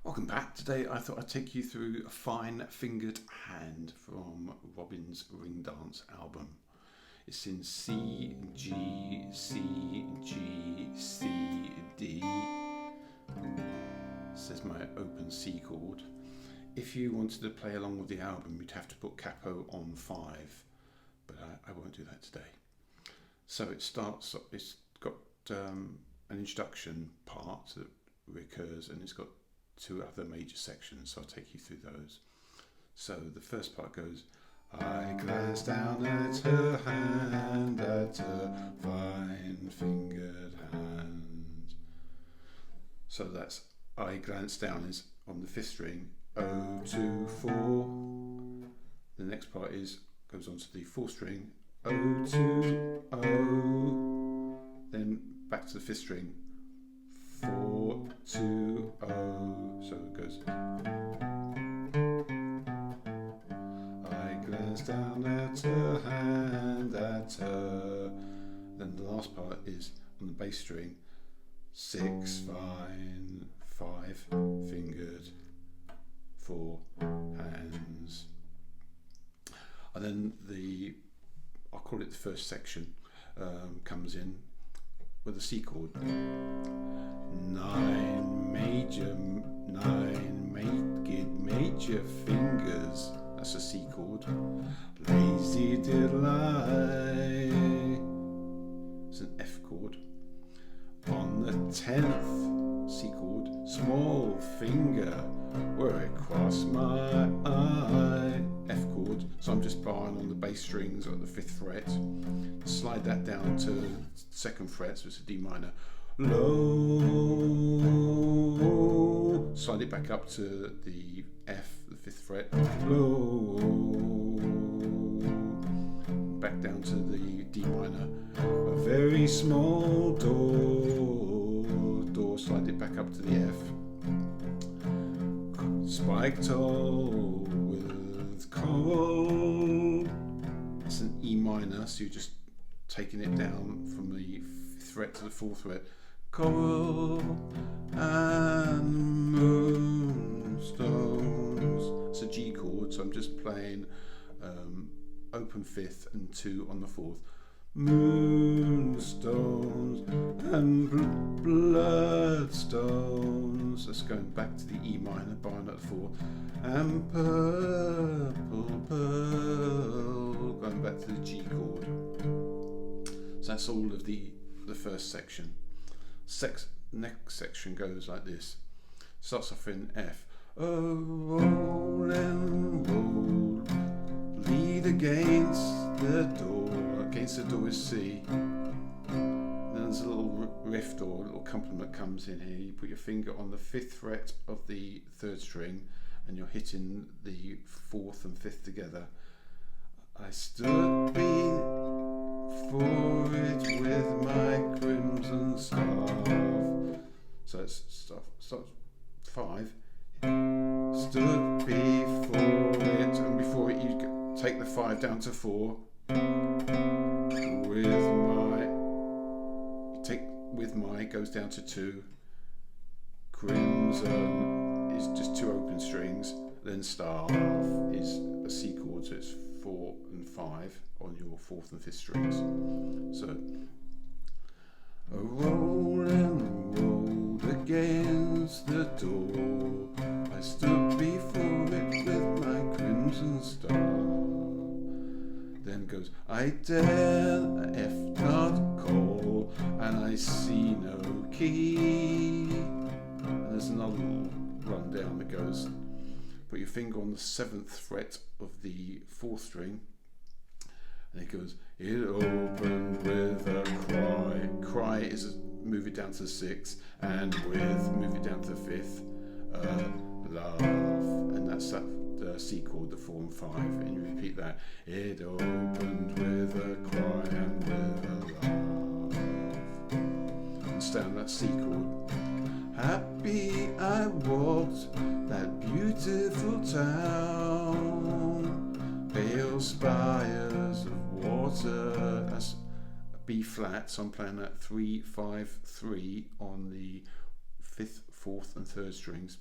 Welcome back. Today I thought I'd take you through a Fine Fingered Hand from Robin's Ring Dance album. It's in C, G, C, G, C, D. It says my open C chord. If you wanted to play along with the album, you'd have to put capo on 5, but I won't do that today. So it starts, it's got an introduction part that recurs, and it's got 2 other major sections, so I'll take you through those. So the first part goes, I glance down at her hand, at her fine fingered hand. So that's I glance down is on the 5th string, O, 2, 4. The next part goes on to the 4th string, O, 2, O. Then back to the 5th string, 4, 2, 0. So it goes. I glance down at her hand, at her. Then the last part is on the bass string, 6, fine, 5, fingered, 4 hands. And then I'll call it the first section, comes in with a C chord. 9 major fingers, that's a C chord. Lazy delight, it's an F chord. On the 10th C chord, small finger, where I cross my eye, F chord. So I'm just barring on the bass strings at the 5th fret. Slide that down to 2nd fret, so it's a D minor. Low, slide it back up to the F, the 5th fret, low, back down to the D minor, a very small door, slide it back up to the F, spike toe with coral, it's an E minor, so you're just taking it down from the 5th fret to the 4th fret. Coral and moonstones. It's a G chord, so I'm just playing open 5th and 2 on the 4th. Moonstones and bloodstones. That's going back to the E minor, barring at the 4th. And purple pearl, going back to the G chord. So that's all of the first section. Next section goes like this. Starts off in F. Oh, roll and roll, lead against the door. Against the door is C. Then there's a little riff or a little complement comes in here. You put your finger on the 5th fret of the 3rd string, and you're hitting the 4th and 5th together. I stood before it with my crimson staff. So it's start 5. Stood before it, and before it you take the 5 down to 4. With my goes down to 2. Crimson is just 2 open strings. Then staff is a C chord, so it's 4 and 5 on your 4th and 5th strings. So I rolled and rolled against the door. I stood before it with my crimson star. Then goes, I dare the F not call, and I see no key. And there's another little run down that goes, put your finger on the 7th fret of the 4th string, and it goes, it opened with a cry. Cry is move it down to the 6th, and with move it down to the 5th. Laugh, and that's that C chord, the 4 and 5, and you repeat that. It opened with a cry and with a laugh. And stay on that C chord. Happy I walked that beautiful town, pale spires of water. That's B flat, so I'm playing that 3, 5, 3 on the 5th, 4th and 3rd strings.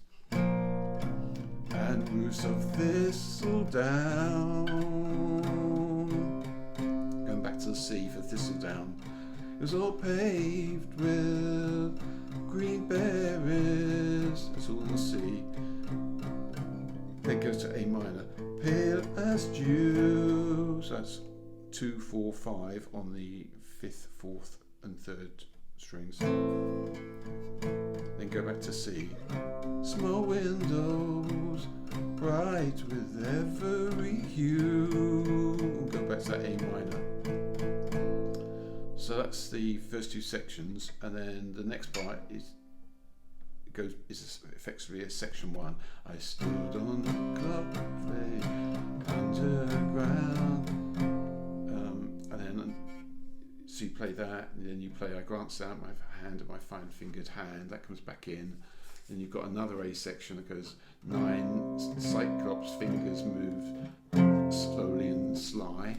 and roots of thistledown. Going back to the C for thistledown. It was all paved with green berries. It's all in the C. Then goes to A minor. Pale as dew. So that's 2, 4, 5 on the 5th, 4th and 3rd strings. Then go back to C. Small windows, bright with every hue. Go back to that A minor. So that's the first 2 sections, and then the next part is effectively a section 1. I stood on the clockplate underground, and then so you play that, and then you play I glanced out my hand at my fine-fingered hand. That comes back in. Then you've got another A section that goes 9 cyclops fingers move slowly and sly.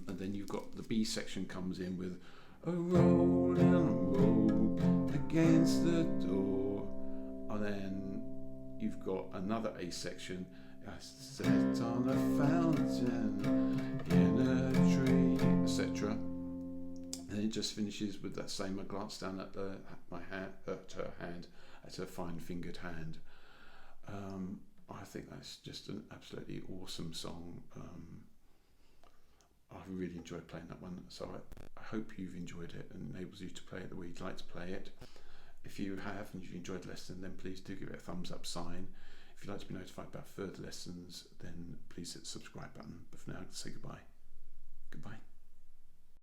And then you've got the B section comes in with a roll and a roll against the door, and then you've got another A section. I sat on a fountain in a tree, etc. And it just finishes with that same. I glanced down at my hand, at her hand, at her fine-fingered hand. I think that's just an absolutely awesome song. I really enjoyed playing that one, so I hope you've enjoyed it and enables you to play it the way you'd like to play it. If you have and you've enjoyed the lesson, then please do give it a thumbs up sign. If you'd like to be notified about further lessons, then please hit the subscribe button. But for now, say goodbye. Goodbye.